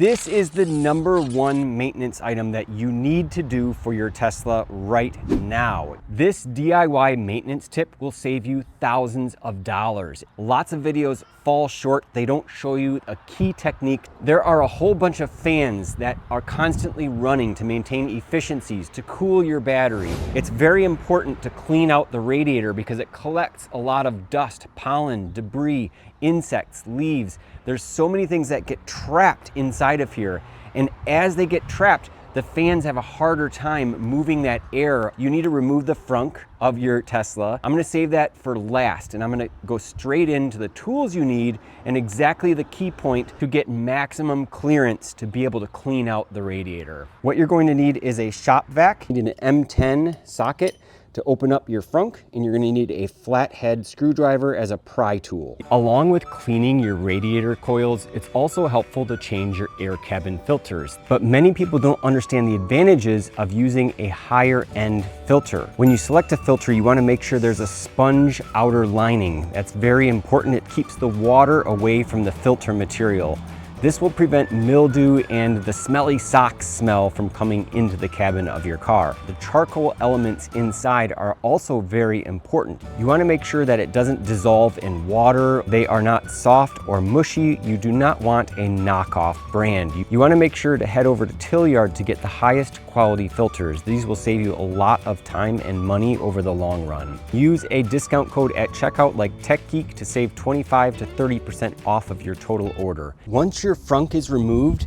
This is the #1 maintenance item that you need to do for your Tesla right now. This DIY maintenance tip will save you thousands of dollars. Lots of videos fall short. They don't show you a key technique. There are a whole bunch of fans that are constantly running to maintain efficiencies, to cool your battery. It's very important to clean out the radiator because it collects a lot of dust, pollen, debris, insects, leaves. There's so many things that get trapped inside of here. And as they get trapped, the fans have a harder time moving that air. You need to remove the frunk of your Tesla. I'm gonna save that for last, and I'm gonna go straight into the tools you need and exactly the key point to get maximum clearance to be able to clean out the radiator. What you're going to need is a shop vac. You need an M10 socket to open up your frunk, and you're gonna need a flathead screwdriver as a pry tool. Along with cleaning your radiator coils, it's also helpful to change your air cabin filters. But many people don't understand the advantages of using a higher end filter. When you select a filter, you wanna make sure there's a sponge outer lining. That's very important. It keeps the water away from the filter material. This will prevent mildew and the smelly socks smell from coming into the cabin of your car. The charcoal elements inside are also very important. You want to make sure that it doesn't dissolve in water. They are not soft or mushy. You do not want a knockoff brand. You want to make sure to head over to Tlyard to get the highest quality filters. These will save you a lot of time and money over the long run. Use a discount code at checkout like TechGeek to save 25 to 30% off of your total order. Once your frunk is removed,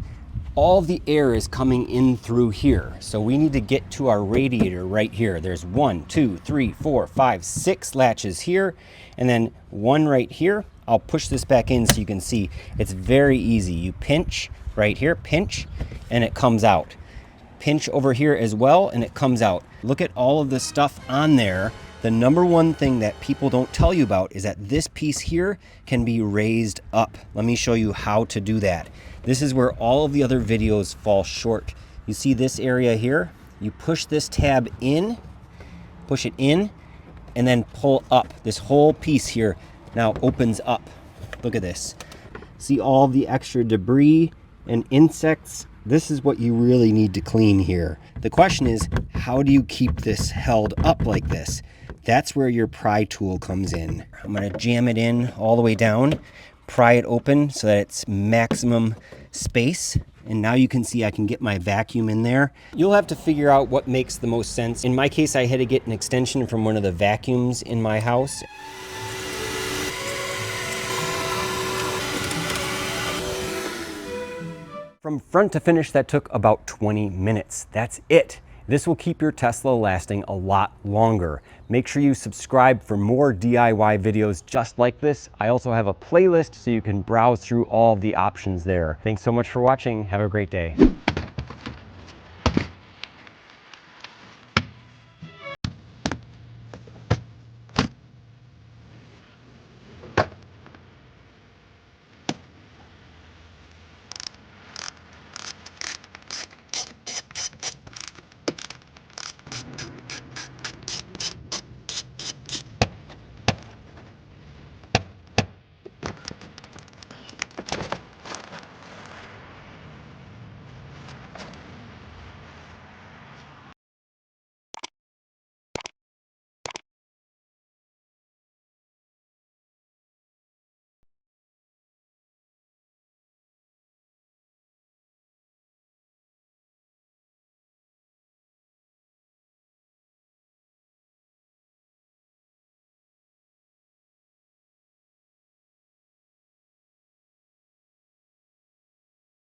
all the air is coming in through here. So we need to get to our radiator right here. There's 1, 2, 3, 4, 5, 6 latches here, and then one right here. I'll push this back in so you can see. It's very easy. You pinch right here, pinch, and it comes out. Pinch over here as well, and it comes out. Look at all of the stuff on there. The #1 thing that people don't tell you about is that this piece here can be raised up. Let me show you how to do that. This is where all of the other videos fall short. You see this area here? You push this tab in, push it in, and then pull up. This whole piece here now opens up. Look at this. See all the extra debris and insects? This is what you really need to clean here. The question is, how do you keep this held up like this? That's where your pry tool comes in. I'm gonna jam it in all the way down, pry it open so that it's maximum space. And now you can see I can get my vacuum in there. You'll have to figure out what makes the most sense. In my case, I had to get an extension from one of the vacuums in my house. From front to finish, that took about 20 minutes. That's it. This will keep your Tesla lasting a lot longer. Make sure you subscribe for more DIY videos just like this. I also have a playlist so you can browse through all of the options there. Thanks so much for watching. Have a great day.